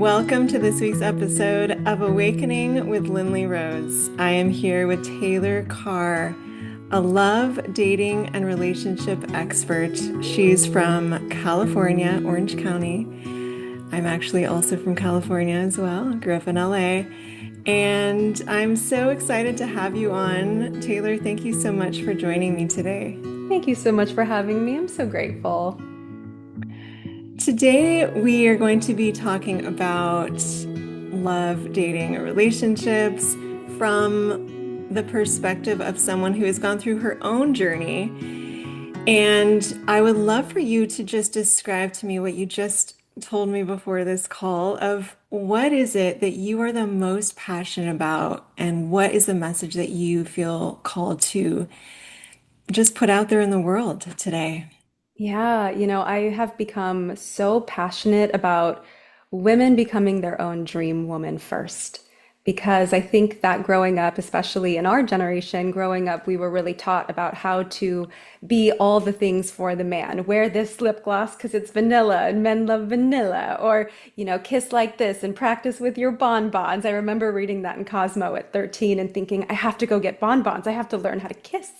Welcome to this week's episode of Awakening with Lynleigh Rose. I am here with Taylor Carr, a love, dating, and relationship expert. She's from California, Orange County. I'm actually also from California as well. Grew up in LA. And I'm so excited to have you on. Taylor, thank you so much for joining me today. Thank you so much for having me. I'm so grateful. Today, we are going to be talking about love, dating, or relationships from the perspective of someone who has gone through her own journey. And I would love for you to just describe to me what you just told me before this call of what is it that you are the most passionate about, and what is the message that you feel called to just put out there in the world today? Yeah, I have become so passionate about women becoming their own dream woman first. Because I think that growing up, especially in our generation, growing up, we were really taught about how to be all the things for the man. Wear this lip gloss because it's vanilla and men love vanilla. Or, kiss like this and practice with your bonbons. I remember reading that in Cosmo at 13 and thinking, I have to go get bonbons. I have to learn how to kiss.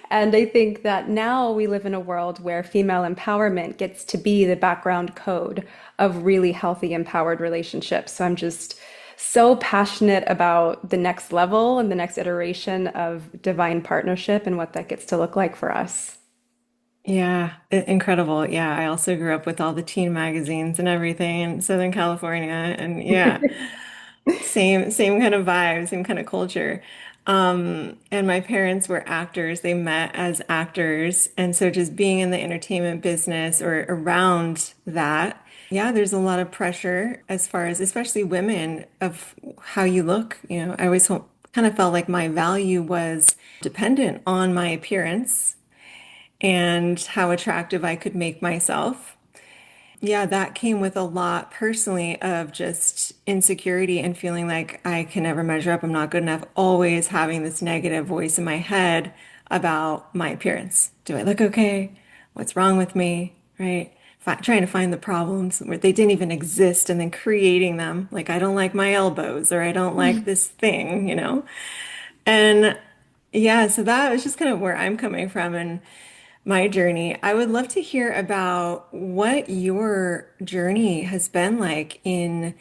And I think that now we live in a world where female empowerment gets to be the background code of really healthy, empowered relationships. So I'm just so passionate about the next level and the next iteration of divine partnership and what that gets to look like for us. Yeah, incredible. Yeah, I also grew up with all the teen magazines and everything in Southern California, and yeah, same kind of vibe, same kind of culture. And my parents were actors. They met as actors, and so just being in the entertainment business or around that, yeah, there's a lot of pressure as far as especially women of how you look. I always kind of felt like my value was dependent on my appearance and how attractive I could make myself. Yeah, that came with a lot personally of just insecurity and feeling like I can never measure up. I'm not good enough. Always having this negative voice in my head about my appearance. Do I look okay? What's wrong with me? Right? Trying to find the problems where they didn't even exist and then creating them. Like, I don't like my elbows or I don't like this thing. And yeah, so that was just kind of where I'm coming from and my journey. I would love to hear about what your journey has been like in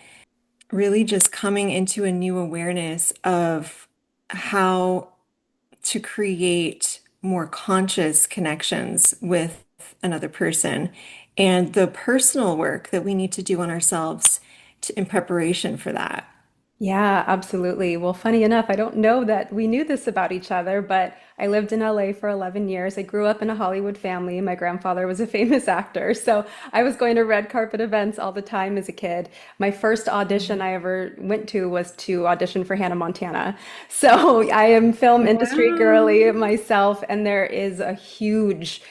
really just coming into a new awareness of how to create more conscious connections with another person and the personal work that we need to do on ourselves in preparation for that. Yeah, absolutely. Well, funny enough, I don't know that we knew this about each other, but I lived in LA for 11 years. I grew up in a Hollywood family. My grandfather was a famous actor. So I was going to red carpet events all the time as a kid. My first audition I ever went to was to audition for Hannah Montana. So I am film industry girly Wow. myself, and there is a huge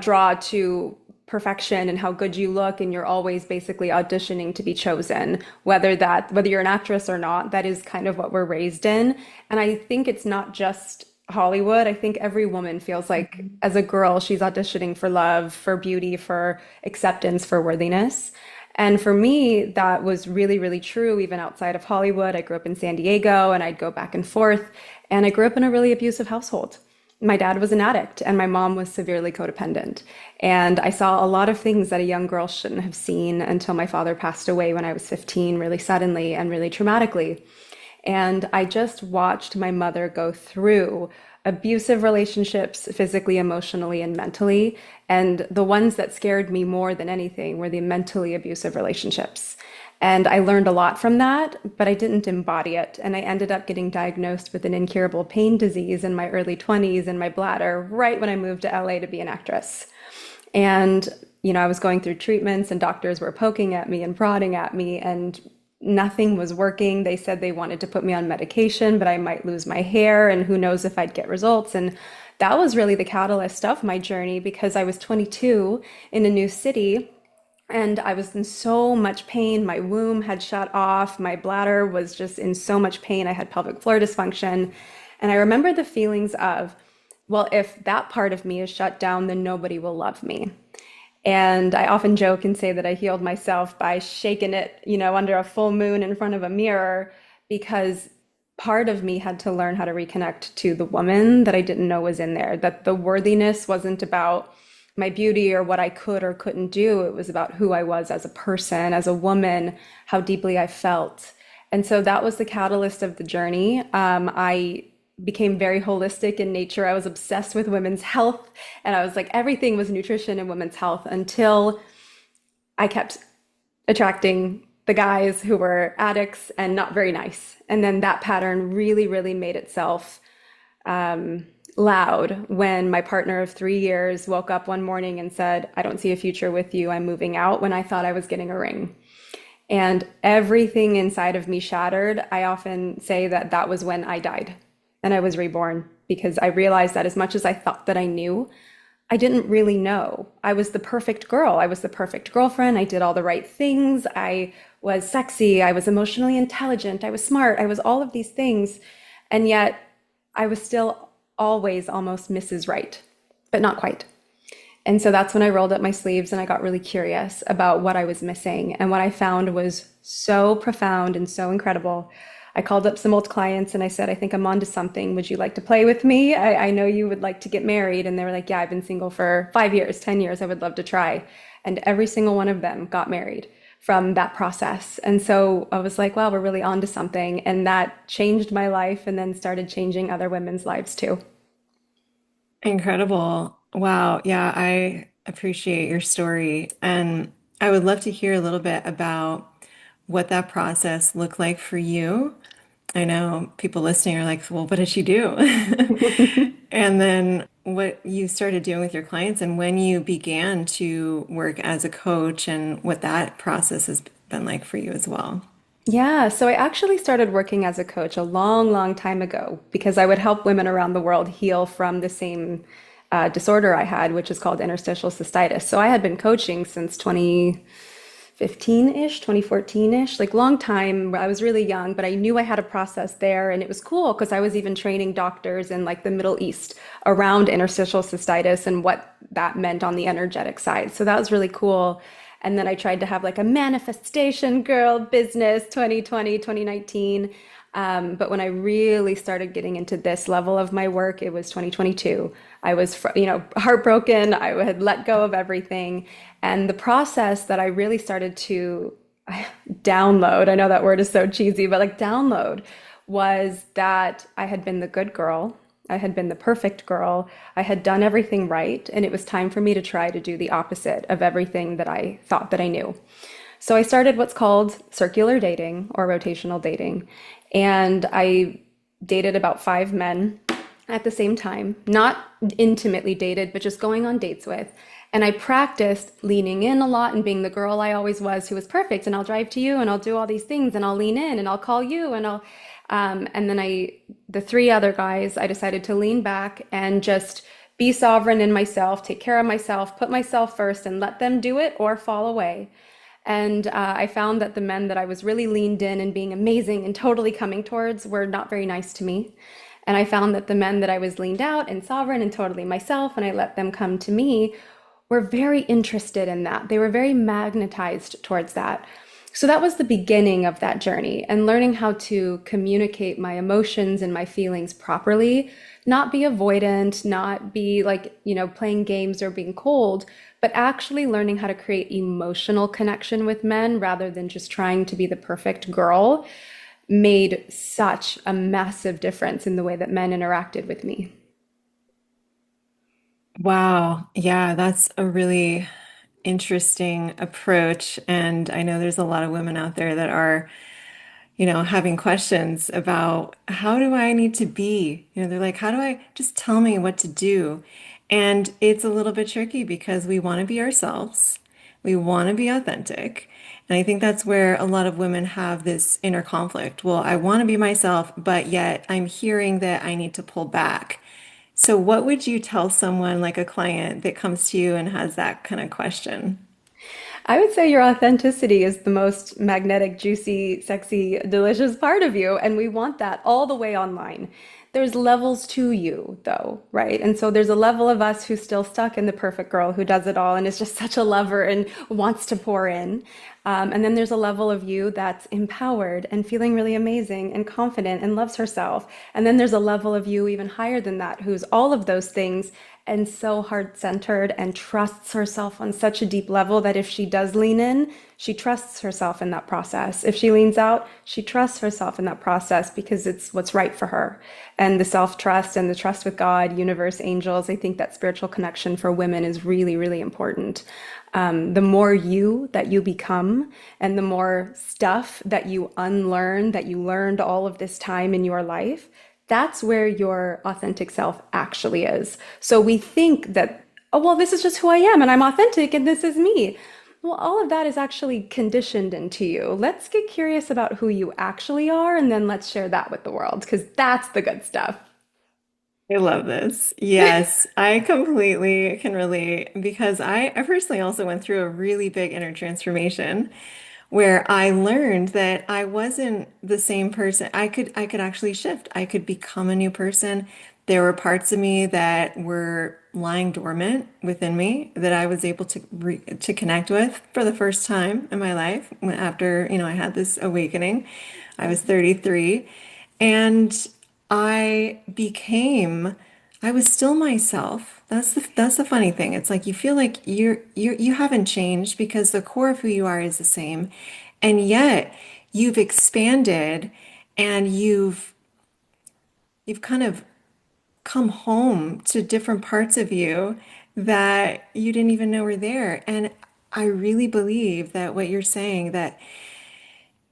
draw to perfection and how good you look, and you're always basically auditioning to be chosen, whether you're an actress or not. That is kind of what we're raised in. And I think it's not just Hollywood. I think every woman feels like as a girl she's auditioning for love, for beauty, for acceptance, for worthiness. And for me, that was really, really true even outside of Hollywood. I grew up in San Diego and I'd go back and forth. And I grew up in a really abusive household. My dad was an addict and my mom was severely codependent. And I saw a lot of things that a young girl shouldn't have seen until my father passed away when I was 15, really suddenly and really traumatically. And I just watched my mother go through abusive relationships, physically, emotionally, and mentally. And the ones that scared me more than anything were the mentally abusive relationships. And I learned a lot from that, but I didn't embody it. And I ended up getting diagnosed with an incurable pain disease in my early 20s in my bladder, right when I moved to LA to be an actress. And, I was going through treatments and doctors were poking at me and prodding at me, and nothing was working. They said they wanted to put me on medication, but I might lose my hair and who knows if I'd get results. And that was really the catalyst of my journey because I was 22 in a new city and I was in so much pain. My womb had shut off. My bladder was just in so much pain. I had pelvic floor dysfunction. And I remember the feelings of, well, if that part of me is shut down, then nobody will love me. And I often joke and say that I healed myself by shaking it, under a full moon in front of a mirror because part of me had to learn how to reconnect to the woman that I didn't know was in there, that the worthiness wasn't about my beauty or what I could or couldn't do. It was about who I was as a person, as a woman, how deeply I felt. And so that was the catalyst of the journey. I became very holistic in nature. I was obsessed with women's health, and I was like, everything was nutrition and women's health until I kept attracting the guys who were addicts and not very nice. And then that pattern really, really made itself loud when my partner of 3 years woke up one morning and said, I don't see a future with you. I'm moving out when I thought I was getting a ring. And everything inside of me shattered. I often say that that was when I died and I was reborn because I realized that as much as I thought that I knew, I didn't really know. I was the perfect girl. I was the perfect girlfriend. I did all the right things. I was sexy. I was emotionally intelligent. I was smart. I was all of these things. And yet I was still always almost Mrs. Right, but not quite. And so that's when I rolled up my sleeves and I got really curious about what I was missing. And what I found was so profound and so incredible. I called up some old clients and I said, I think I'm onto something. Would you like to play with me? I know you would like to get married. And they were like, yeah, I've been single for 5 years, 10 years. I would love to try. And every single one of them got married from that process. And so I was like, wow, we're really onto something. And that changed my life and then started changing other women's lives too. Incredible. Wow. Yeah, I appreciate your story. And I would love to hear a little bit about what that process looked like for you. I know people listening are like, well, what did she do? And then what you started doing with your clients and when you began to work as a coach and what that process has been like for you as well. Yeah, so I actually started working as a coach a long, long time ago because I would help women around the world heal from the same disorder I had, which is called interstitial cystitis. So I had been coaching since 2015-ish, 2014-ish, like long time. I was really young, but I knew I had a process there, and it was cool because I was even training doctors in like the Middle East around interstitial cystitis and what that meant on the energetic side. So that was really cool. And then I tried to have like a manifestation girl business 2020, 2019. But when I really started getting into this level of my work, it was 2022. I was, heartbroken. I had let go of everything. And the process that I really started to download, I know that word is so cheesy, but like download was that I had been the good girl. I had been the perfect girl. I had done everything right. And it was time for me to try to do the opposite of everything that I thought that I knew. So I started what's called circular dating or rotational dating. And I dated about 5 men at the same time, not intimately dated, but just going on dates with. And I practiced leaning in a lot and being the girl I always was who was perfect. And I'll drive to you and I'll do all these things and I'll lean in and I'll call you and then the 3 other guys, I decided to lean back and just be sovereign in myself, take care of myself, put myself first and let them do it or fall away. And I found that the men that I was really leaned in and being amazing and totally coming towards were not very nice to me. And I found that the men that I was leaned out and sovereign and totally myself and I let them come to me were very interested in that. They were very magnetized towards that. So that was the beginning of that journey and learning how to communicate my emotions and my feelings properly, not be avoidant, not be like, playing games or being cold, but actually learning how to create emotional connection with men rather than just trying to be the perfect girl made such a massive difference in the way that men interacted with me. Wow. Yeah, that's a really interesting approach. And I know there's a lot of women out there that are, having questions about how do I need to be? They're like, how do I just tell me what to do? And it's a little bit tricky because we want to be ourselves. We want to be authentic. And I think that's where a lot of women have this inner conflict. Well, I want to be myself, but yet I'm hearing that I need to pull back. So, what would you tell someone like a client that comes to you and has that kind of question? I would say your authenticity is the most magnetic, juicy, sexy, delicious part of you. And we want that all the way online. there's levels to you though, right? And so there's a level of us who's still stuck in the perfect girl who does it all and is just such a lover and wants to pour in. And then there's a level of you that's empowered and feeling really amazing and confident and loves herself. And then there's a level of you even higher than that, who's all of those things and so heart-centered and trusts herself on such a deep level that if she does lean in, she trusts herself in that process. If she leans out, she trusts herself in that process because it's what's right for her. And the self-trust and the trust with God, universe, angels, I think that spiritual connection for women is really, really important. The more you that you become and the more stuff that you unlearn, that you learned all of this time in your life, that's where your authentic self actually is. So we think that, oh, well, this is just who I am and I'm authentic and this is me. Well, all of that is actually conditioned into you. Let's get curious about who you actually are and then let's share that with the world because that's the good stuff. I love this. Yes, I completely can relate because I personally also went through a really big inner transformation where I learned that I wasn't the same person. I could actually shift. I could become a new person. There were parts of me that were lying dormant within me that I was able to connect with for the first time in my life after, I had this awakening. I was 33 and I was still myself. That's the funny thing. It's like you feel like you haven't changed because the core of who you are is the same. And yet you've expanded and you've kind of come home to different parts of you that you didn't even know were there. And I really believe that what you're saying, that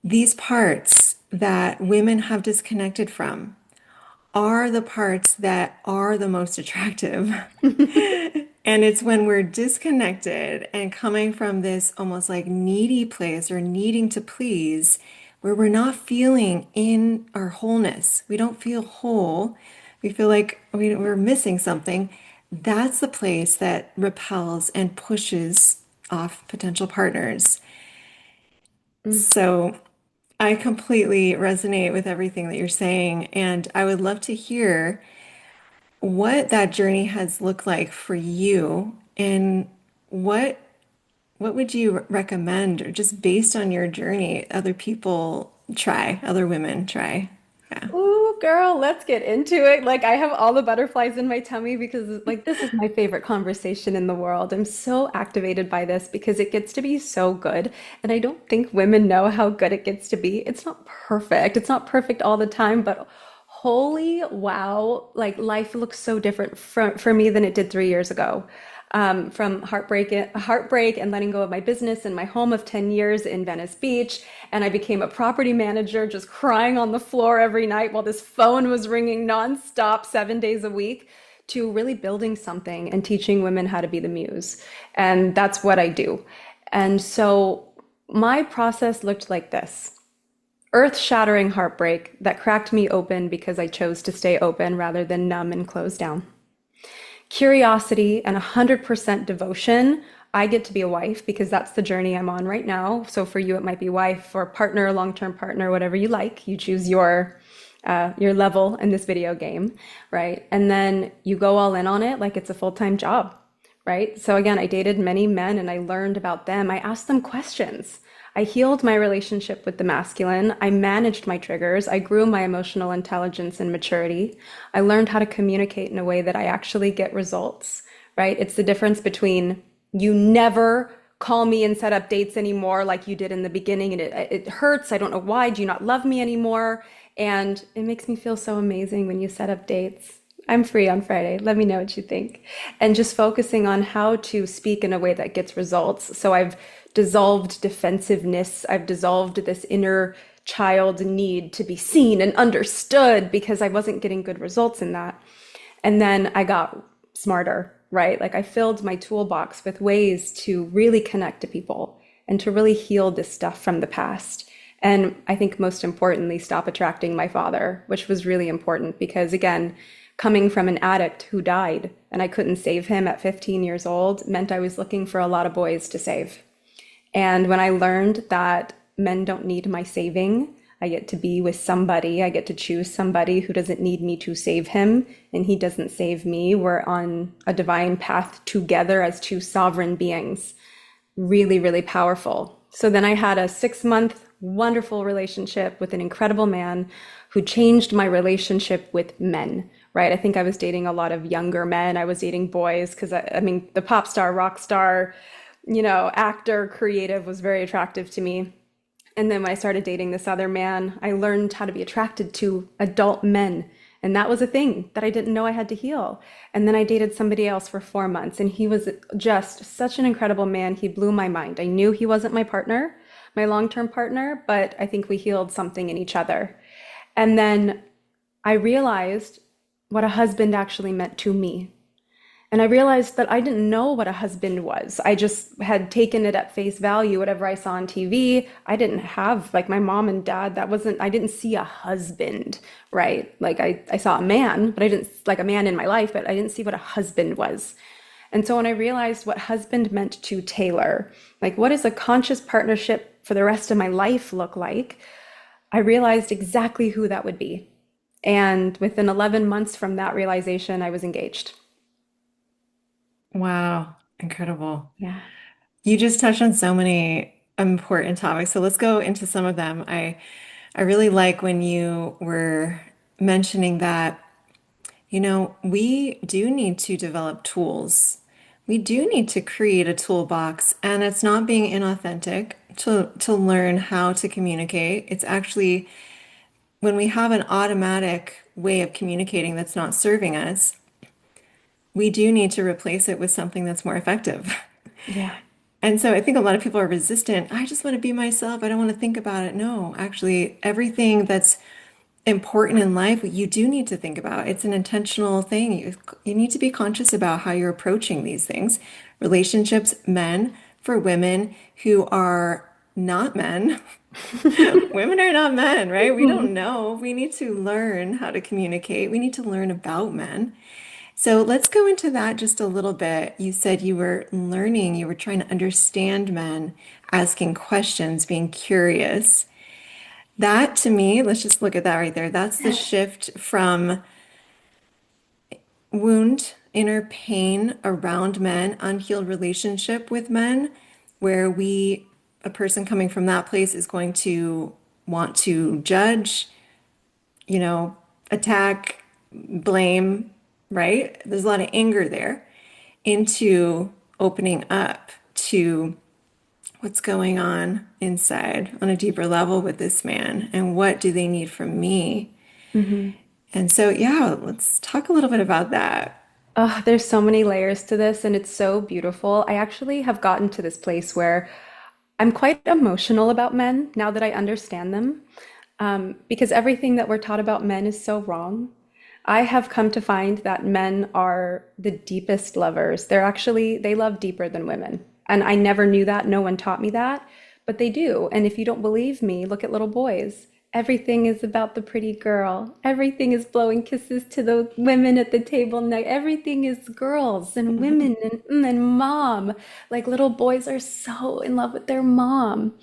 these parts that women have disconnected from are the parts that are the most attractive. And it's when we're disconnected and coming from this almost like needy place or needing to please, where we're not feeling in our wholeness. We don't feel whole. We feel like we're missing something. That's the place that repels and pushes off potential partners. Mm. So I completely resonate with everything that you're saying. And I would love to hear what that journey has looked like for you and what what would you recommend or just based on your journey other women try. Yeah. Ooh, girl, let's get into it. Like, I have all the butterflies in my tummy because, like, this is my favorite conversation in the world. I'm so activated by this because it gets to be so good. And I don't think women know how good it gets to be. It's not perfect. It's not perfect all the time, but holy wow, like, life looks so different for me than it did 3 years ago. From heartbreak and letting go of my business and my home of 10 years in Venice Beach. And I became a property manager, just crying on the floor every night while this phone was ringing nonstop 7 days a week, to really building something and teaching women how to be the muse. And that's what I do. And so my process looked like this. Earth-shattering heartbreak that cracked me open because I chose to stay open rather than numb and close down. Curiosity and 100% devotion. I get to be a wife because that's the journey I'm on right now. So for you, it might be wife or partner, long-term partner, whatever you like. You choose your level in this video game, right? And then you go all in on it like it's a full-time job, right? So again, I dated many men and I learned about them. I asked them questions. I healed my relationship with the masculine. I managed my triggers. I grew my emotional intelligence and maturity. I learned how to communicate in a way that I actually get results, right? It's the difference between you never call me and set up dates anymore like you did in the beginning and it hurts. I don't know why. Do you not love me anymore? And it makes me feel so amazing when you set up dates. I'm free on Friday. Let me know what you think. And just focusing on how to speak in a way that gets results. So I've dissolved defensiveness. I've dissolved this inner child need to be seen and understood because I wasn't getting good results in that. And then I got smarter, right? Like I filled my toolbox with ways to really connect to people and to really heal this stuff from the past. And I think most importantly, stop attracting my father, which was really important because again, coming from an addict who died and I couldn't save him at 15 years old meant I was looking for a lot of boys to save. And when I learned that men don't need my saving, I get to be with somebody. I get to choose somebody who doesn't need me to save him, and he doesn't save me. We're on a divine path together as two sovereign beings. Really, really powerful. So then I had a 6 month wonderful relationship with an incredible man who changed my relationship with men, right? I think I was dating a lot of younger men. I was dating boys because I mean, the pop star, rock star, actor, creative was very attractive to me. And then when I started dating this other man, I learned how to be attracted to adult men. And that was a thing that I didn't know I had to heal. And then I dated somebody else for 4 months, and he was just such an incredible man. He blew my mind. I knew he wasn't my partner, my long-term partner, but I think we healed something in each other. And then I realized what a husband actually meant to me. And I realized that I didn't know what a husband was. I just had taken it at face value, whatever I saw on TV. I didn't have, like my mom and dad, I didn't see a husband, right? Like I saw a man, but I didn't, like a man in my life, but I didn't see what a husband was. And so when I realized what husband meant to Taylor, like what does a conscious partnership for the rest of my life look like? I realized exactly who that would be. And within 11 months from that realization, I was engaged. Wow, incredible. Yeah. You just touched on so many important topics. So let's go into some of them. I really like when you were mentioning that, we do need to develop tools. We do need to create a toolbox, and it's not being inauthentic to learn how to communicate. It's actually when we have an automatic way of communicating that's not serving us, we do need to replace it with something that's more effective. Yeah. And so I think a lot of people are resistant. I just want to be myself. I don't want to think about it. No, actually, everything that's important in life, you do need to think about. It's an intentional thing. You need to be conscious about how you're approaching these things. Relationships, men, for women who are not men. Women are not men, right? We don't know. We need to learn how to communicate. We need to learn about men. So let's go into that just a little bit. You said you were learning, you were trying to understand men, asking questions, being curious. That to me, let's just look at that right there. That's the shift from wound, inner pain around men, unhealed relationship with men, where a person coming from that place is going to want to judge, you know, attack, blame, right? There's a lot of anger there into opening up to what's going on inside on a deeper level with this man and what do they need from me. Hmm. And so, yeah, let's talk a little bit about that. Oh, there's so many layers to this, and it's so beautiful. I actually have gotten to this place where I'm quite emotional about men now that I understand them, because everything that we're taught about men is so wrong. I have come to find that men are the deepest lovers. They love deeper than women. And I never knew that. No one taught me that, but they do. And if you don't believe me, look at little boys. Everything is about the pretty girl. Everything is blowing kisses to the women at the table next. Everything is girls and women and mom. Like little boys are so in love with their mom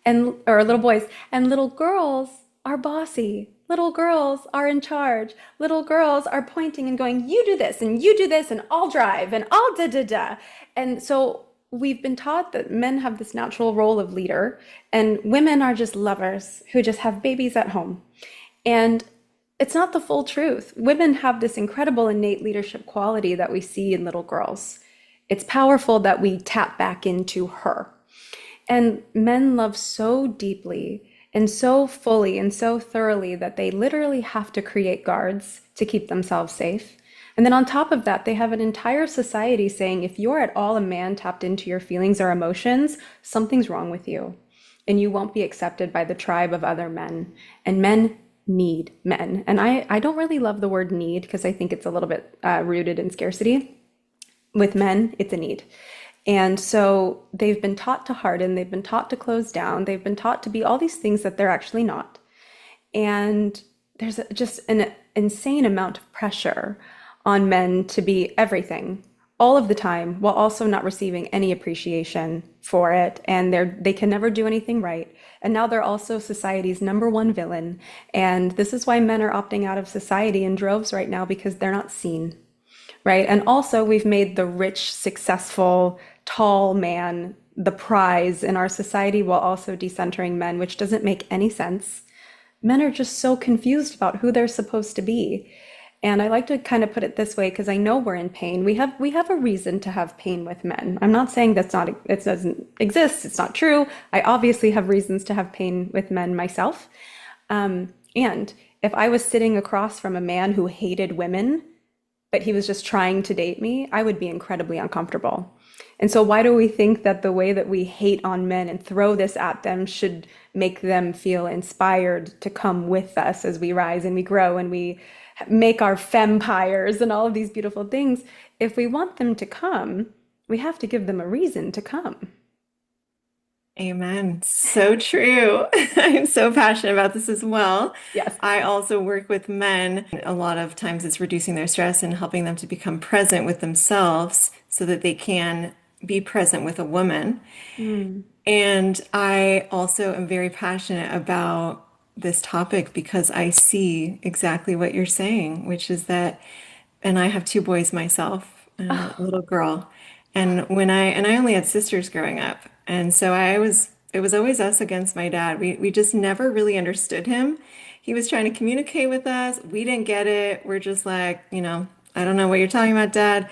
and or little boys and little girls are bossy. Little girls are in charge. Little girls are pointing and going, you do this and you do this and I'll drive and I'll da da da. And so we've been taught that men have this natural role of leader and women are just lovers who just have babies at home. And it's not the full truth. Women have this incredible innate leadership quality that we see in little girls. It's powerful that we tap back into her. And men love so deeply and so fully and so thoroughly that they literally have to create guards to keep themselves safe. And then on top of that, they have an entire society saying if you're at all a man tapped into your feelings or emotions, something's wrong with you. And you won't be accepted by the tribe of other men. And men need men. And I don't really love the word need because I think it's a little bit rooted in scarcity. With men, it's a need. And so they've been taught to harden, they've been taught to close down, they've been taught to be all these things that they're actually not. And just an insane amount of pressure on men to be everything all of the time while also not receiving any appreciation for it, and they can never do anything right. And now they're also society's number one villain. And this is why men are opting out of society in droves right now, because they're not seen, right? And also, we've made the rich, successful, tall man the prize in our society while also decentering men, which doesn't make any sense. Men are just so confused about who they're supposed to be. And I like to kind of put it this way because I know we're in pain. We have a reason to have pain with men. I'm not saying that's not it doesn't exist. It's not true. I obviously have reasons to have pain with men myself. And if I was sitting across from a man who hated women, but he was just trying to date me, I would be incredibly uncomfortable. And so, why do we think that the way that we hate on men and throw this at them should make them feel inspired to come with us as we rise and we grow and we make our fempires and all of these beautiful things? If we want them to come, we have to give them a reason to come. Amen. So true. I'm so passionate about this as well. Yes. I also work with men. A lot of times it's reducing their stress and helping them to become present with themselves so that they can be present with a woman. Mm. And I also am very passionate about this topic because I see exactly what you're saying, which is that, and I have two boys myself and a little girl. And I only had sisters growing up. And so it was always us against my dad. We just never really understood him. He was trying to communicate with us. We didn't get it. We're just like, I don't know what you're talking about, Dad.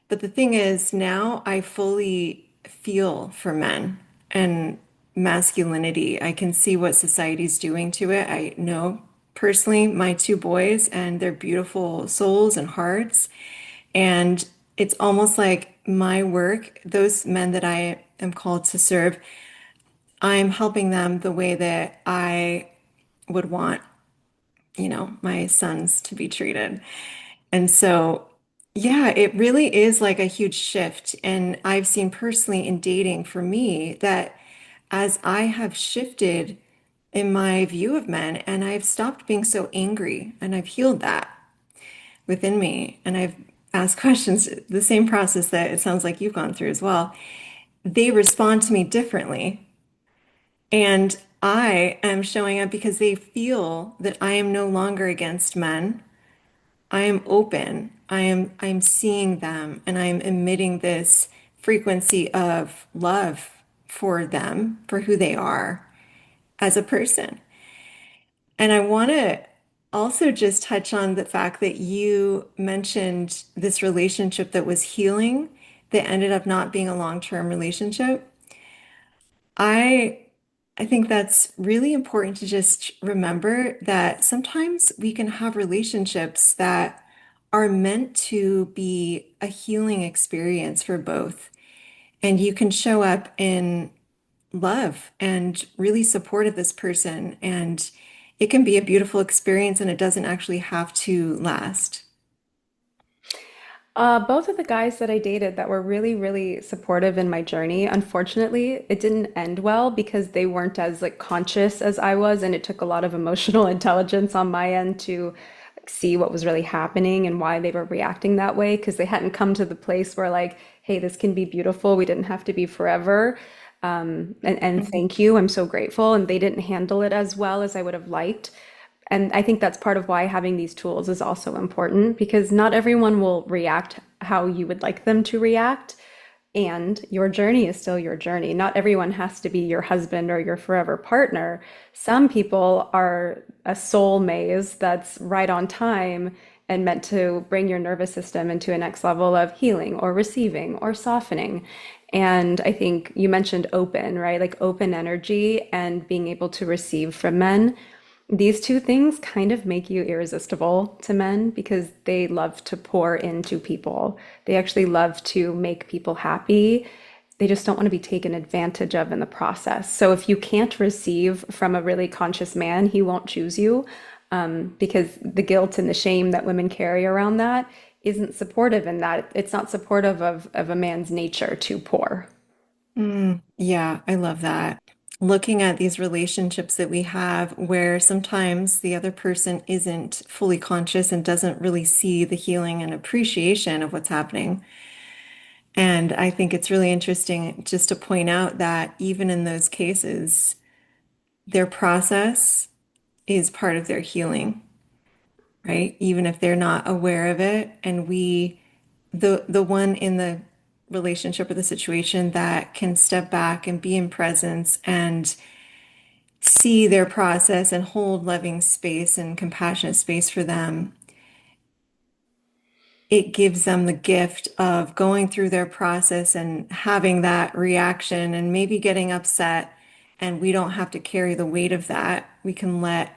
But the thing is, now I fully feel for men and masculinity. I can see what society's doing to it. I know personally my two boys and their beautiful souls and hearts. And it's almost like my work, those men that I am called to serve, I'm helping them the way that I would want, my sons to be treated. And so, yeah, it really is like a huge shift. And I've seen personally in dating for me that as I have shifted in my view of men and I've stopped being so angry and I've healed that within me and I've asked questions, the same process that it sounds like you've gone through as well, they respond to me differently. And I am showing up because they feel that I am no longer against men. I am open. I'm seeing them and I'm emitting this frequency of love for them, for who they are as a person. And I want to also just touch on the fact that you mentioned this relationship that was healing that ended up not being a long-term relationship. I I think that's really important to just remember that sometimes we can have relationships that are meant to be a healing experience for both. And you can show up in love and really supportive this person. And it can be a beautiful experience and it doesn't actually have to last. Both of the guys that I dated that were really, really supportive in my journey, unfortunately, it didn't end well because they weren't as like conscious as I was, and it took a lot of emotional intelligence on my end to like, see what was really happening and why they were reacting that way because they hadn't come to the place where like, hey, this can be beautiful. We didn't have to be forever. And Mhm. thank you. I'm so grateful. And they didn't handle it as well as I would have liked. And I think that's part of why having these tools is also important because not everyone will react how you would like them to react. And your journey is still your journey. Not everyone has to be your husband or your forever partner. Some people are a soul maze that's right on time and meant to bring your nervous system into a next level of healing or receiving or softening. And I think you mentioned open, right? Like open energy and being able to receive from men. These two things kind of make you irresistible to men because they love to pour into people. They actually love to make people happy. They just don't want to be taken advantage of in the process. So if you can't receive from a really conscious man, he won't choose you because the guilt and the shame that women carry around that isn't supportive in that. It's not supportive of a man's nature to pour. Yeah, I love that. Looking at these relationships that we have where sometimes the other person isn't fully conscious and doesn't really see the healing and appreciation of what's happening. And I think it's really interesting just to point out that even in those cases, their process is part of their healing, right? Even if they're not aware of it. And the one in the relationship or the situation that can step back and be in presence and see their process and hold loving space and compassionate space for them, it gives them the gift of going through their process and having that reaction and maybe getting upset. And we don't have to carry the weight of that. We can let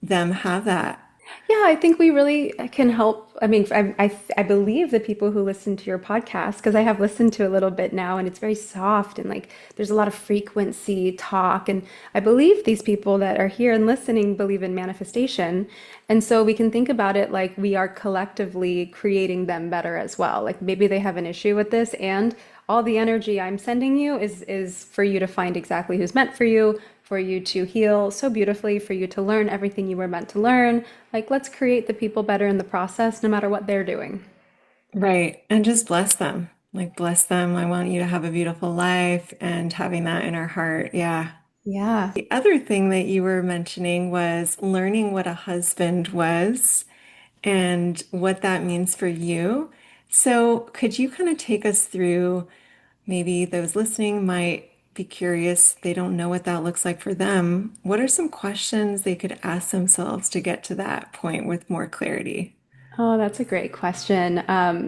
them have that. Yeah, I think we really can help. I mean, I believe the people who listen to your podcast, because I have listened to a little bit now, and it's very soft and like there's a lot of frequency talk. And I believe these people that are here and listening believe in manifestation. And so we can think about it like we are collectively creating them better as well. Like maybe they have an issue with this, and all the energy I'm sending you is for you to find exactly who's meant for you to heal so beautifully, for you to learn everything you were meant to learn. Like, let's create the people better in the process, no matter what they're doing. Right. And just bless them. Like, bless them. I want you to have a beautiful life and having that in our heart. Yeah. Yeah. The other thing that you were mentioning was learning what a husband was and what that means for you. So, could you kind of take us through? Maybe those listening might be curious. They don't know what that looks like for them. What are some questions they could ask themselves to get to that point with more clarity? Oh, that's a great question.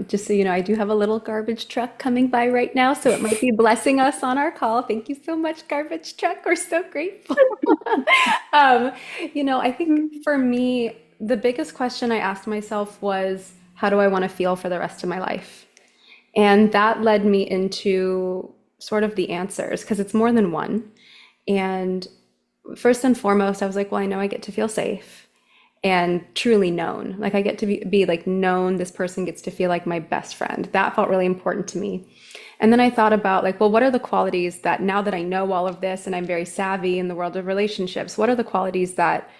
Just so you know, I do have a little garbage truck coming by right now, so it might be blessing us on our call. Thank you so much, garbage truck. We're so grateful. Um, I think for me, the biggest question I asked myself was, how do I want to feel for the rest of my life? And that led me into sort of the answers because it's more than one. And first and foremost, I was like, well, I know I get to feel safe and truly known. Like I get to be like known. This person gets to feel like my best friend. That felt really important to me. And then I thought about like, well, what are the qualities that now that I know all of this and I'm very savvy in the world of relationships, what are the qualities that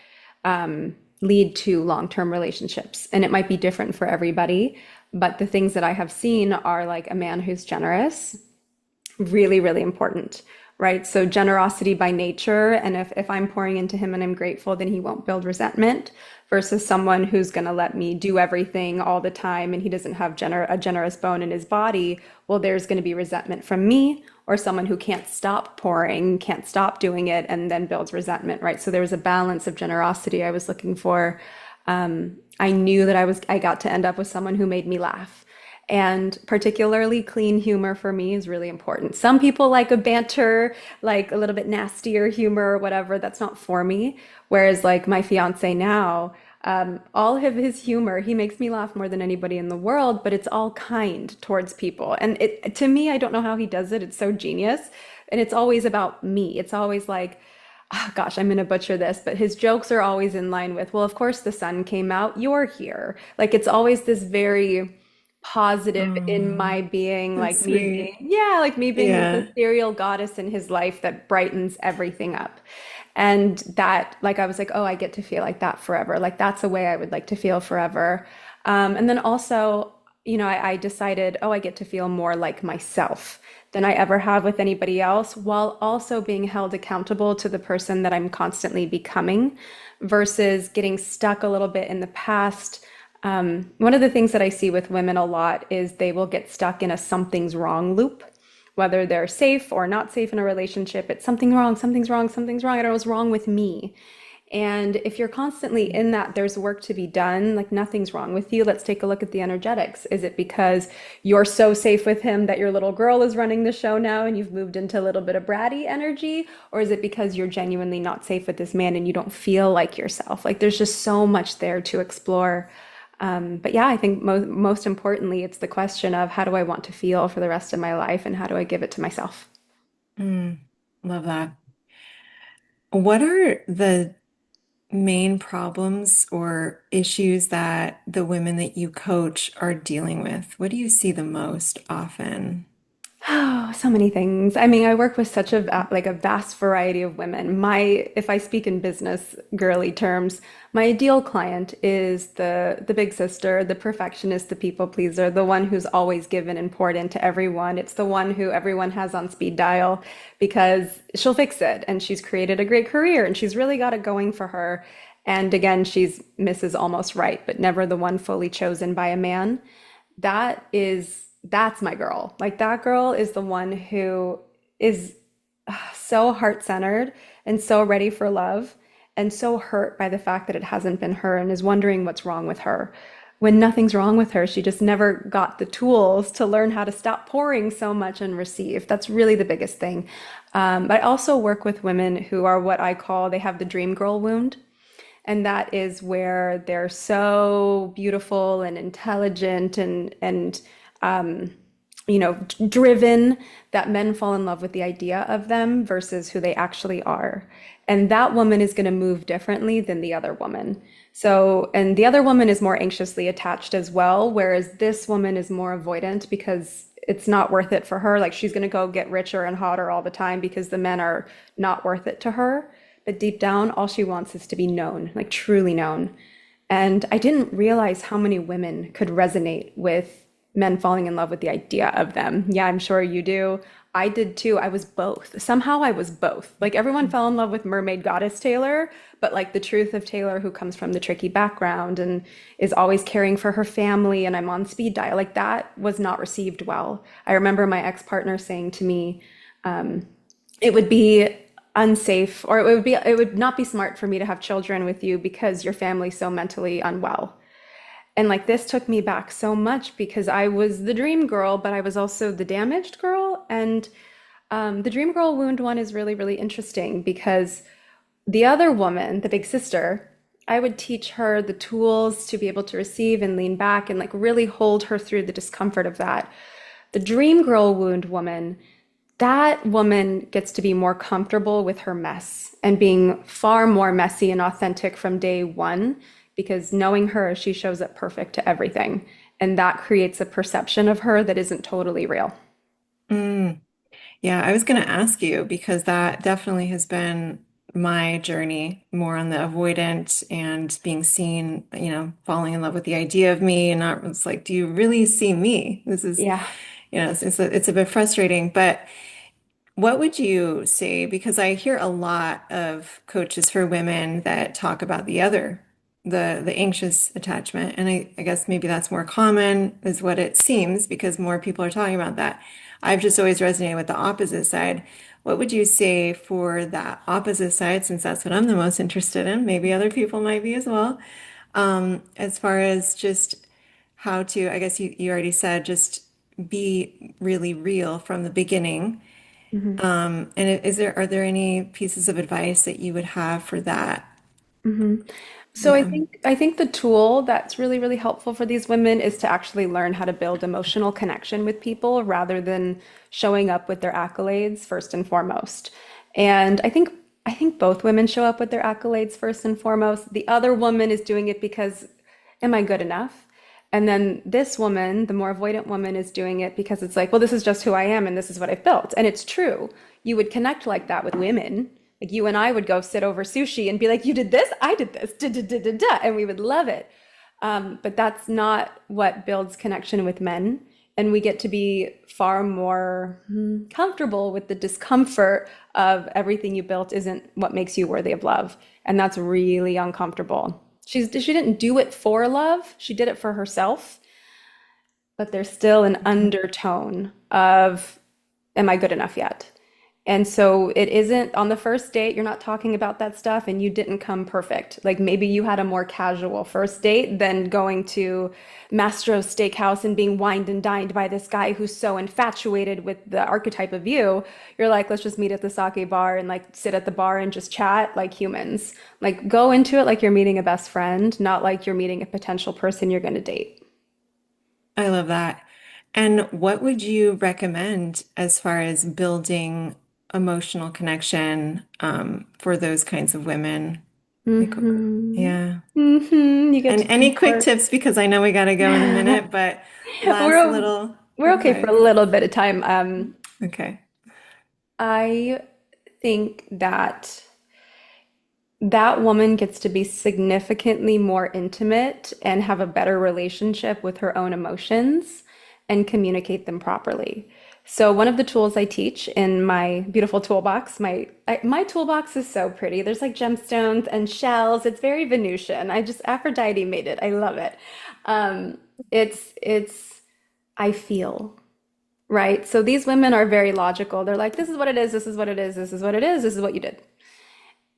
lead to long-term relationships? And it might be different for everybody, but the things that I have seen are like a man who's generous, really, really important, right? So generosity by nature. And if I'm pouring into him and I'm grateful, then he won't build resentment versus someone who's going to let me do everything all the time and he doesn't have a generous bone in his body. Well, there's going to be resentment from me or someone who can't stop pouring, can't stop doing it, and then builds resentment, right? So there was a balance of generosity I was looking for. I knew that I got to end up with someone who made me laugh. And particularly clean humor for me is really important. Some people like a banter, like a little bit nastier humor or whatever. That's not for me. Whereas like my fiance now, all of his humor, he makes me laugh more than anybody in the world, but it's all kind towards people. And it to me, I don't know how he does it. It's so genius. And it's always about me. It's always like, oh gosh, I'm going to butcher this, but his jokes are always in line with, well, of course the sun came out, you're here. Like it's always this very positive in Oh, my being, that's like me sweet. being, yeah, like me being this Yeah. ethereal goddess in his life that brightens everything up. And that, like, I was like, oh, I get to feel like that forever. Like, that's a way I would like to feel forever. And then also, I decided, oh, I get to feel more like myself than I ever have with anybody else, while also being held accountable to the person that I'm constantly becoming versus getting stuck a little bit in the past. One of the things that I see with women a lot is they will get stuck in a something's wrong loop, whether they're safe or not safe in a relationship. It's something wrong, something's wrong, something's wrong. I don't know what's wrong with me. And if you're constantly in that, there's work to be done. Like nothing's wrong with you. Let's take a look at the energetics. Is it because you're so safe with him that your little girl is running the show now and you've moved into a little bit of bratty energy? Or is it because you're genuinely not safe with this man and you don't feel like yourself? Like there's just so much there to explore. But yeah, I think most importantly, it's the question of how do I want to feel for the rest of my life and how do I give it to myself? Mm, love that. What are the main problems or issues that the women that you coach are dealing with? What do you see the most often? Oh, so many things. I mean, I work with such like a vast variety of women. If I speak in business girly terms, my ideal client is the big sister, the perfectionist, the people pleaser, the one who's always given and poured into everyone. It's the one who everyone has on speed dial because she'll fix it and she's created a great career and she's really got it going for her. And again, she's Mrs. Almost Right, but never the one fully chosen by a man. That's my girl. Like that girl is the one who is so heart-centered and so ready for love and so hurt by the fact that it hasn't been her and is wondering what's wrong with her. When nothing's wrong with her, she just never got the tools to learn how to stop pouring so much and receive. That's really the biggest thing. But I also work with women who are what I call they have the dream girl wound. And that is where they're so beautiful and intelligent and driven that men fall in love with the idea of them versus who they actually are. And that woman is going to move differently than the other woman. So, and the other woman is more anxiously attached as well, whereas this woman is more avoidant because it's not worth it for her. Like she's going to go get richer and hotter all the time because the men are not worth it to her. But deep down, all she wants is to be known, like truly known. And I didn't realize how many women could resonate with men falling in love with the idea of them. Yeah, I'm sure you do. I did too. I was both. Somehow I was both. Like everyone fell in love with mermaid goddess Taylor, but like the truth of Taylor, who comes from the tricky background and is always caring for her family, and I'm on speed dial, like that was not received well. I remember my ex-partner saying to me, it would be unsafe or it would not be smart for me to have children with you because your family's so mentally unwell. And like this took me back so much because I was the dream girl, but I was also the damaged girl. And the dream girl wound one is really, really interesting because the other woman, the big sister, I would teach her the tools to be able to receive and lean back and like really hold her through the discomfort of that. The dream girl wound woman, that woman gets to be more comfortable with her mess and being far more messy and authentic from day one because knowing her, she shows up perfect to everything. And that creates a perception of her that isn't totally real. Mm. Yeah, I was going to ask you because that definitely has been my journey more on the avoidant and being seen, falling in love with the idea of me and not, it's like, do you really see me? This is, Yeah. it's a bit frustrating, but what would you say? Because I hear a lot of coaches for women that talk about the anxious attachment. And I guess maybe that's more common is what it seems because more people are talking about that. I've just always resonated with the opposite side. What would you say for that opposite side, since that's what I'm the most interested in? Maybe other people might be as well. As far as just how to, I guess you already said, just be really real from the beginning. Mhm. And are there any pieces of advice that you would have for that? So Yeah. I think the tool that's really, really helpful for these women is to actually learn how to build emotional connection with people rather than showing up with their accolades first and foremost. And I think both women show up with their accolades first and foremost. The other woman is doing it because, am I good enough? And then this woman, the more avoidant woman, is doing it because it's like, well, this is just who I am and this is what I've built. And it's true. You would connect like that with women. Like you and I would go sit over sushi and be like, you did this, I did this, da da da da da, and we would love it. But that's not what builds connection with men. And we get to be far more comfortable with the discomfort of everything you built isn't what makes you worthy of love. And that's really uncomfortable. She didn't do it for love, she did it for herself, but there's still an undertone of, am I good enough yet? And so it isn't on the first date, you're not talking about that stuff and you didn't come perfect. Like maybe you had a more casual first date than going to Mastro's Steakhouse and being wined and dined by this guy who's so infatuated with the archetype of you. You're like, let's just meet at the sake bar and like sit at the bar and just chat like humans. Like go into it like you're meeting a best friend, not like you're meeting a potential person you're going to date. I love that. And what would you recommend as far as building emotional connection for those kinds of women? Like, Mm-hmm. yeah. Mm-hmm. You get And to any be quick more. tips because I know we got to go in a minute, but last We're little we're okay for advice. a little bit of time. Okay. I think that that woman gets to be significantly more intimate and have a better relationship with her own emotions and communicate them properly. So one of the tools I teach in my beautiful toolbox, my toolbox is so pretty. There's like gemstones and shells. It's very Venusian. I just Aphrodite made it. I love it. Um, it's I feel, right? So these women are very logical. They're like, this is what it is, this is what it is, this is what it is, this is what you did.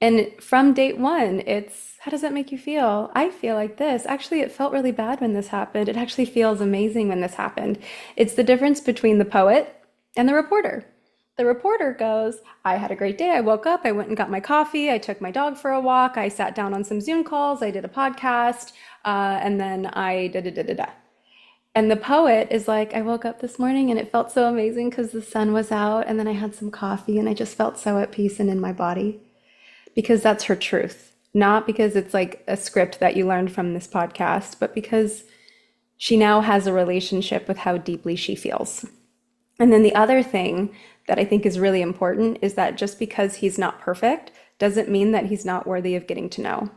And from date one, it's how does that make you feel? I feel like this. Actually, it felt really bad when this happened. It actually feels amazing when this happened. It's the difference between the poet and the reporter. The reporter goes, I had a great day. I woke up, I went and got my coffee, I took my dog for a walk, I sat down on some Zoom calls, I did a podcast, and then I da da da da da. And the poet is like, I woke up this morning and it felt so amazing because the sun was out, and then I had some coffee and I just felt so at peace and in my body because that's her truth. Not because it's like a script that you learned from this podcast, but because she now has a relationship with how deeply she feels. And then the other thing that I think is really important is that just because he's not perfect doesn't mean that he's not worthy of getting to know.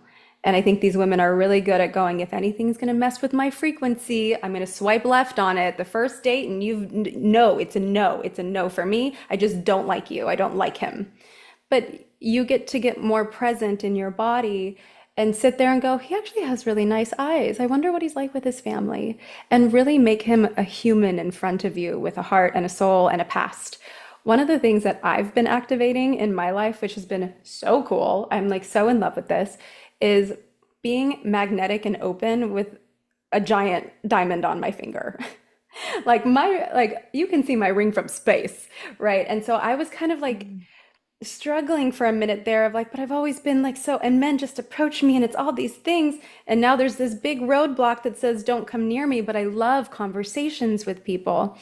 And I think these women are really good at going, if anything's going to mess with my frequency, I'm going to swipe left on it the first date and no, it's a no. It's a no for me. I just don't like you. I don't like him. But you get more present in your body and sit there and go, he actually has really nice eyes. I wonder what he's like with his family. And really make him a human in front of you with a heart and a soul and a past. One of the things that I've been activating in my life, which has been so cool, I'm like so in love with this, is being magnetic and open with a giant diamond on my finger. Like you can see my ring from space, right? And so I was kind of like struggling for a minute there of like, but I've always been like so, and men just approach me and it's all these things. And now there's this big roadblock that says, don't come near me, but I love conversations with people.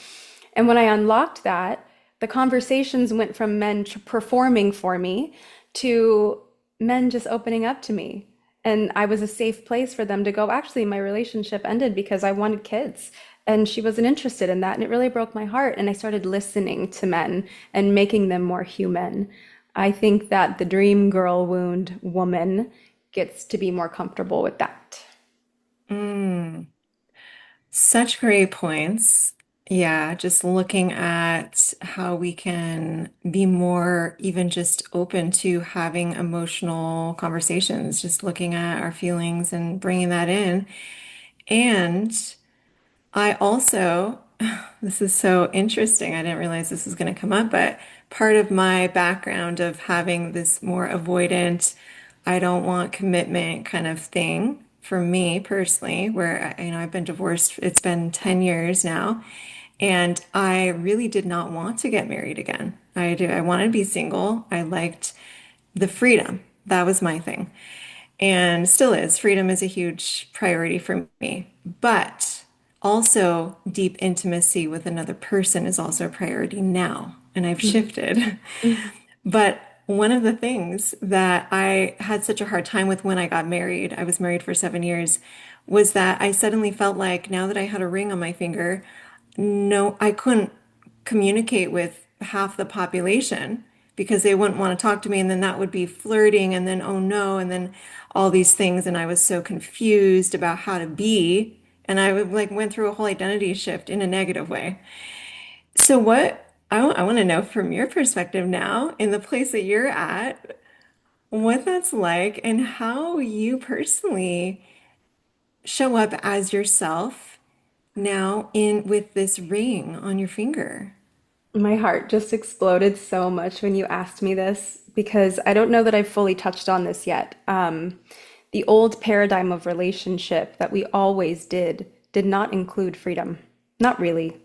And when I unlocked that, the conversations went from men performing for me to men just opening up to me. And I was a safe place for them to go. Actually, my relationship ended because I wanted kids. And she wasn't interested in that. And it really broke my heart. And I started listening to men and making them more human. I think that the dream girl wound woman gets to be more comfortable with that. Mm, such great points. Yeah, just looking at how we can be more even just open to having emotional conversations, just looking at our feelings and bringing that in. And I also, this is so interesting. I didn't realize this was going to come up, but part of my background of having this more avoidant, I don't want commitment kind of thing for me personally, where I've been divorced, it's been 10 years now, and I really did not want to get married again. I wanted to be single. I liked the freedom. That was my thing. And still is. Freedom is a huge priority for me. But also, deep intimacy with another person is also a priority now. And I've shifted. But one of the things that I had such a hard time with when I got married, I was married for 7 years, was that I suddenly felt like now that I had a ring on my finger, no, I couldn't communicate with half the population because they wouldn't want to talk to me. And then that would be flirting. And then, oh no. And then all these things. And I was so confused about how to be. And I would like went through a whole identity shift in a negative way. So I want to know from your perspective now, in the place that you're at, what that's like and how you personally show up as yourself now in with this ring on your finger. My heart just exploded so much when you asked me this because I don't know that I've fully touched on this yet. The old paradigm of relationship that we always did not include freedom. Not really.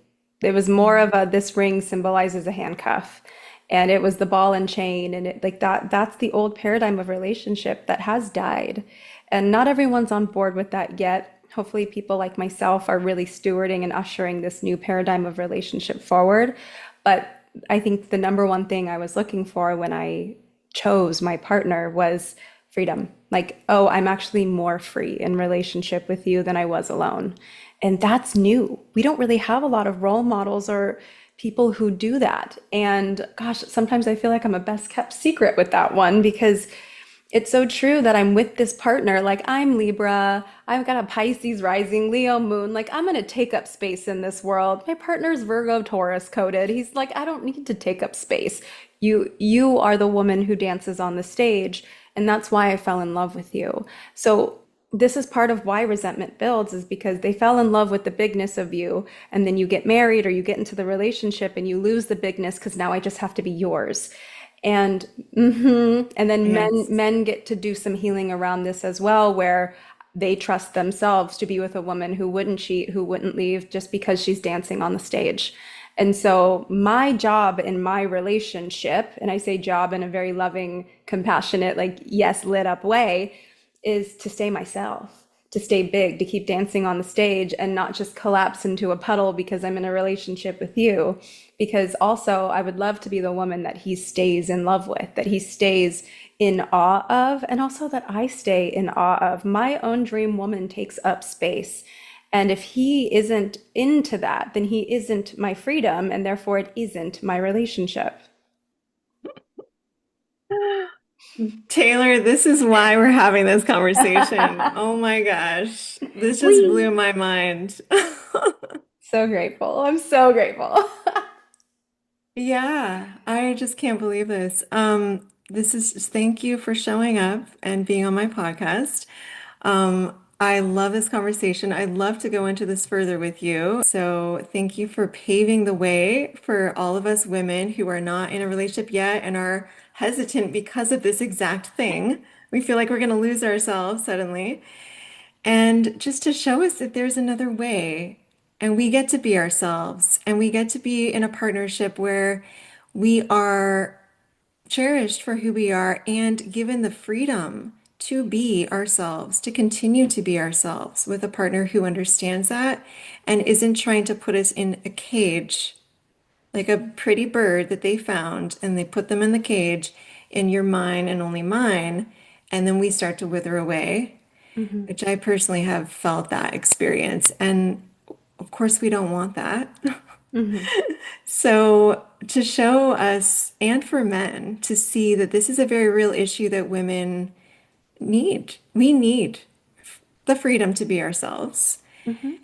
It was more of a this ring symbolizes a handcuff, and it was the ball and chain, and it like that. That's the old paradigm of relationship that has died, and not everyone's on board with that yet. Hopefully, people like myself are really stewarding and ushering this new paradigm of relationship forward. But I think the number one thing I was looking for when I chose my partner was freedom. Like, oh, I'm actually more free in relationship with you than I was alone. And that's new. We don't really have a lot of role models or people who do that. And gosh, sometimes I feel like I'm a best kept secret with that one because it's so true that I'm with this partner. Like, I'm Libra, I've got a Pisces rising, Leo moon. Like, I'm going to take up space in this world. My partner's Virgo Taurus coded. He's like, I don't need to take up space. You are the woman who dances on the stage, and that's why I fell in love with you. So this is part of why resentment builds, is because they fell in love with the bigness of you, and then you get married or you get into the relationship and you lose the bigness because now I just have to be yours. And and then Yes. men get to do some healing around this as well, where they trust themselves to be with a woman who wouldn't cheat, who wouldn't leave just because she's dancing on the stage. And so my job in my relationship, and I say job in a very loving, compassionate, like yes, lit up way, is to stay myself, to stay big, to keep dancing on the stage and not just collapse into a puddle because I'm in a relationship with you. Because also, I would love to be the woman that he stays in love with, that he stays in awe of, and also that I stay in awe of. My own dream woman takes up space. And if he isn't into that, then he isn't my freedom, and therefore it isn't my relationship. Taylor, this is why we're having this conversation. Oh my gosh. This just blew Whee! my mind. So grateful. I'm so grateful. Yeah, I just can't believe this. This is thank you for showing up and being on my podcast. I love this conversation. I'd love to go into this further with you. So thank you for paving the way for all of us women who are not in a relationship yet and are hesitant because of this exact thing. We feel like we're going to lose ourselves suddenly. And just to show us that there's another way and we get to be ourselves and we get to be in a partnership where we are cherished for who we are and given the freedom to be ourselves, to continue to be ourselves with a partner who understands that and isn't trying to put us in a cage like a pretty bird that they found and they put them in the cage in your mine and only mine. And then we start to wither away, Mhm. which I personally have felt that experience. And of course, we don't want that. Mhm. So, to show us and for men to see that this is a very real issue that women need, we need the freedom to be ourselves. Mhm.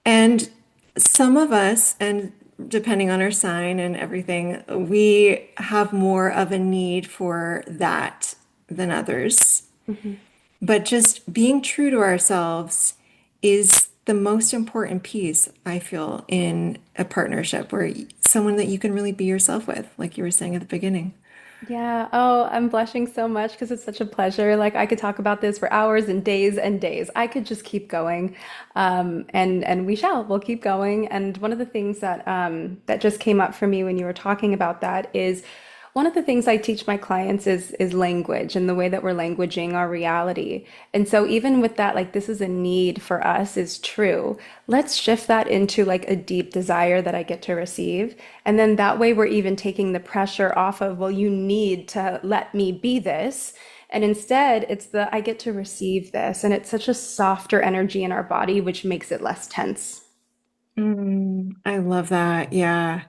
And some of us, and depending on our sign and everything, we have more of a need for that than others. Mhm. But just being true to ourselves is the most important piece, I feel, in a partnership where someone that you can really be yourself with, like you were saying at the beginning. Yeah. Oh, I'm blushing so much because it's such a pleasure. Like I could talk about this for hours and days and days. I could just keep going, and we shall. We'll keep going. And one of the things that that just came up for me when you were talking about that is one of the things I teach my clients is language and the way that we're languaging our reality. And so even with that, like this is a need for us is true. Let's shift that into like a deep desire that I get to receive. And then that way we're even taking the pressure off of, well, you need to let me be this. And instead, it's the I get to receive this. And it's such a softer energy in our body, which makes it less tense. I love that. Yeah.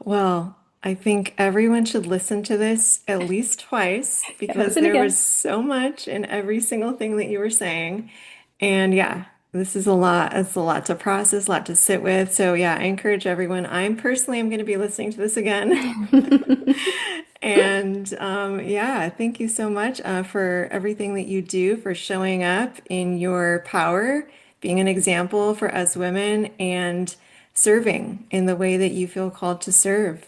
Well, I think everyone should listen to this at least twice Gonna because listen there again. was so much in every single thing that you were saying. And yeah, this is a lot. It's a lot to process, a lot to sit with. So yeah, I encourage everyone. I'm personally, I'm going to be listening to this again. And yeah, thank you so much for everything that you do, for showing up in your power, being an example for us women, and serving in the way that you feel called to serve.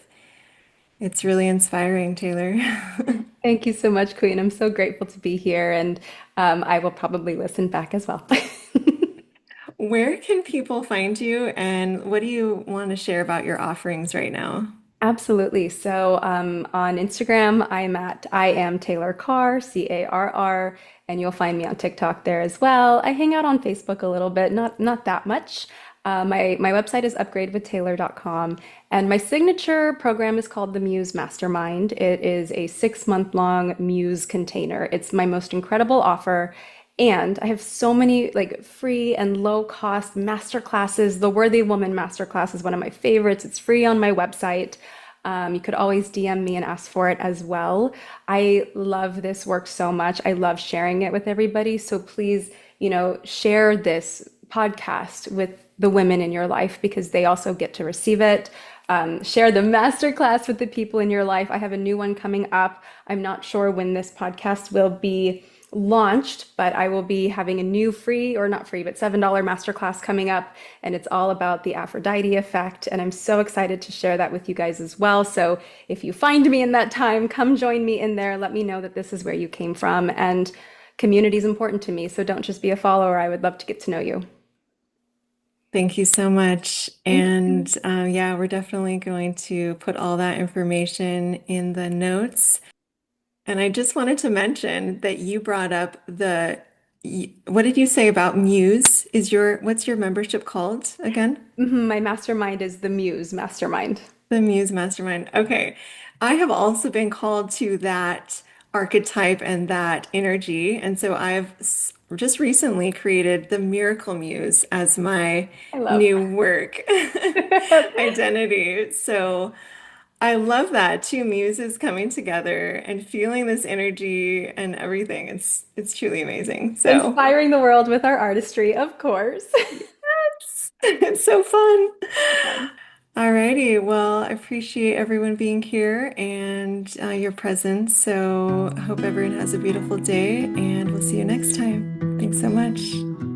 It's really inspiring, Taylor. Thank you so much, Queen. I'm so grateful to be here, and I will probably listen back as well. Where can people find you, and what do you want to share about your offerings right now? Absolutely. So on Instagram, I am Taylor Carr, Carr, and you'll find me on TikTok there as well. I hang out on Facebook a little bit, not that much. My website is upgradewithtaylor.com, and my signature program is called the Muse Mastermind. It is a 6 month long Muse container. It's my most incredible offer. And I have so many like free and low cost master classes. The Worthy Woman Masterclass is one of my favorites. It's free on my website. You could always DM me and ask for it as well. I love this work so much. I love sharing it with everybody. So please, share this podcast with the women in your life because they also get to receive it. Share the masterclass with the people in your life. I have a new one coming up. I'm not sure when this podcast will be launched, but I will be having a new free, or not free, but $7 masterclass coming up. And it's all about the Aphrodite effect. And I'm so excited to share that with you guys as well. So if you find me in that time, come join me in there. Let me know that this is where you came from. And community is important to me. So don't just be a follower. I would love to get to know you. Thank you so much. Thank And you. yeah, we're definitely going to put all that information in the notes. And I just wanted to mention that you brought up what did you say about Muse? What's your membership called again? My mastermind is the Muse Mastermind. The Muse Mastermind. Okay. I have also been called to that archetype and that energy. And so just recently created the Miracle Muse as my I love new work that. identity. So I love that two muses coming together and feeling this energy and everything. It's truly amazing. So Inspiring the world with our artistry, of course. yes, it's so fun. So fun. Alrighty, well, I appreciate everyone being here and your presence. So I hope everyone has a beautiful day and we'll see you next time. Thanks so much.